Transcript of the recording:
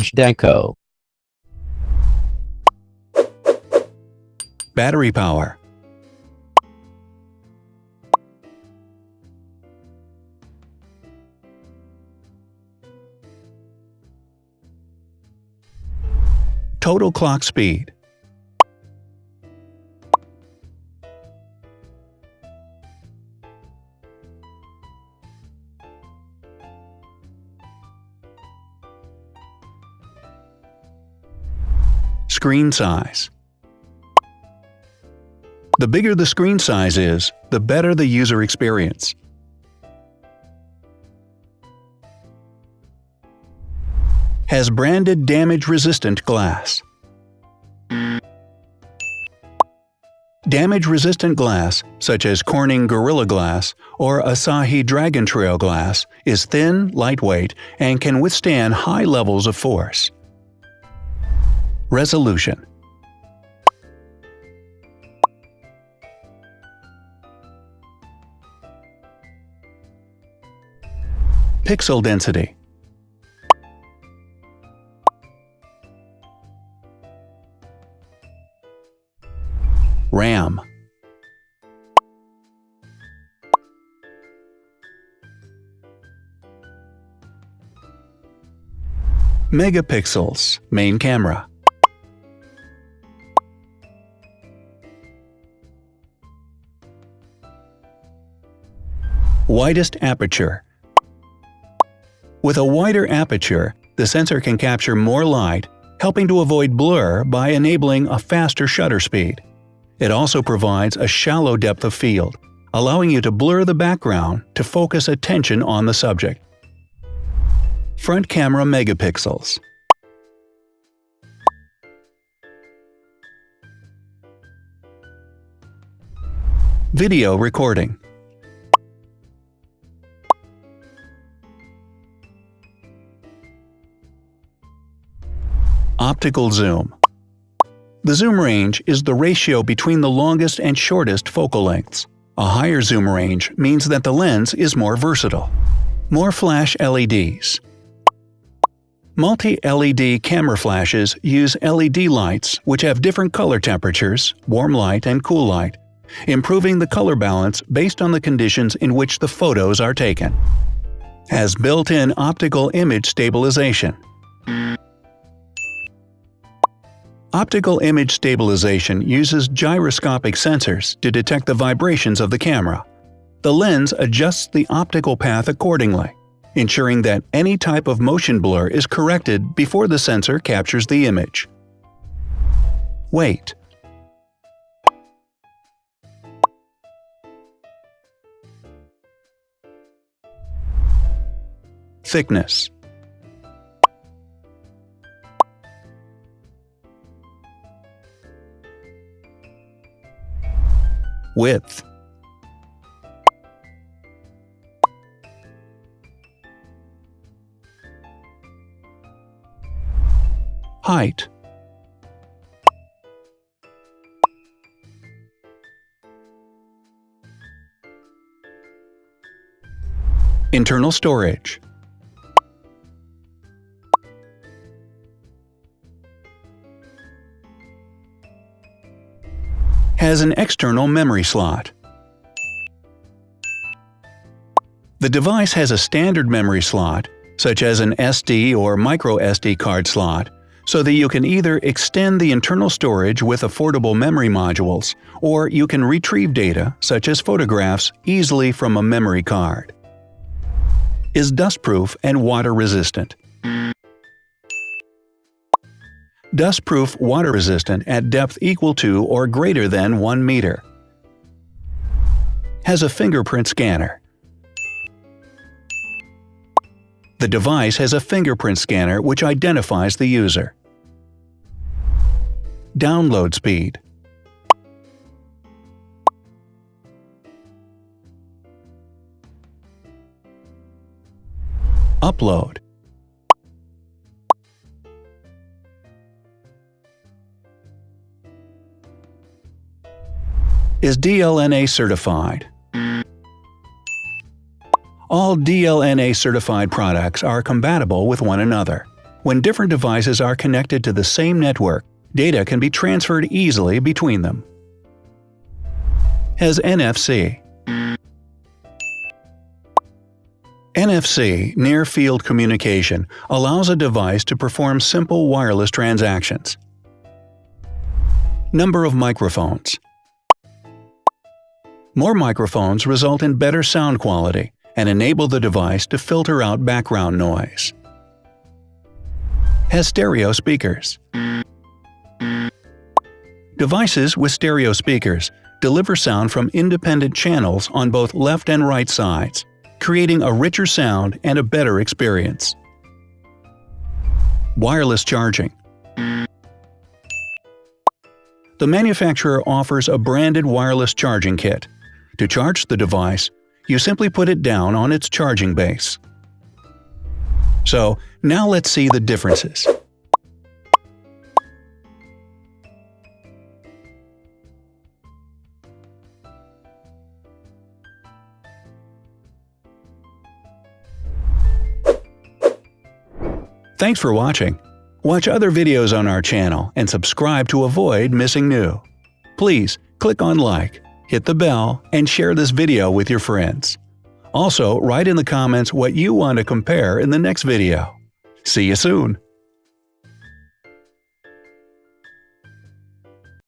Zhdanko. Battery power. Total clock speed. Screen size. The bigger the screen size is, the better the user experience. Has branded damage-resistant glass. Damage-resistant glass, such as Corning Gorilla Glass or Asahi Dragon Trail Glass, is thin, lightweight, and can withstand high levels of force. Resolution. Pixel density. RAM. Megapixels, main camera. Widest aperture. With a wider aperture, the sensor can capture more light, helping to avoid blur by enabling a faster shutter speed. It also provides a shallow depth of field, allowing you to blur the background to focus attention on the subject. Front camera megapixels. Video recording. Optical zoom. The zoom range is the ratio between the longest and shortest focal lengths. A higher zoom range means that the lens is more versatile. More flash LEDs. Multi-LED camera flashes use LED lights which have different color temperatures, warm light and cool light, improving the color balance based on the conditions in which the photos are taken. Has built-in optical image stabilization. Optical image stabilization uses gyroscopic sensors to detect the vibrations of the camera. The lens adjusts the optical path accordingly, ensuring that any type of motion blur is corrected before the sensor captures the image. Weight. Thickness. Width. Height. Internal storage. Has an external memory slot. The device has a standard memory slot, such as an SD or micro SD card slot, so that you can either extend the internal storage with affordable memory modules, or you can retrieve data, such as photographs, easily from a memory card. Is dustproof and water-resistant. Dustproof water-resistant at depth equal to or greater than 1 meter. Has a fingerprint scanner. The device has a fingerprint scanner which identifies the user. Download speed. Upload. Is DLNA certified. All DLNA certified products are compatible with one another. When different devices are connected to the same network, data can be transferred easily between them. Has NFC. NFC, Near Field Communication, allows a device to perform simple wireless transactions. Number of microphones. More microphones result in better sound quality and enable the device to filter out background noise. Has stereo speakers. Devices with stereo speakers deliver sound from independent channels on both left and right sides, creating a richer sound and a better experience. Wireless charging. The manufacturer offers a branded wireless charging kit. To charge the device, you simply put it down on its charging base. So, now let's see the differences. Thanks for watching. Watch other videos on our channel and subscribe to avoid missing new. Please click on like, hit the bell, and share this video with your friends. Also, write in the comments what you want to compare in the next video. See you soon!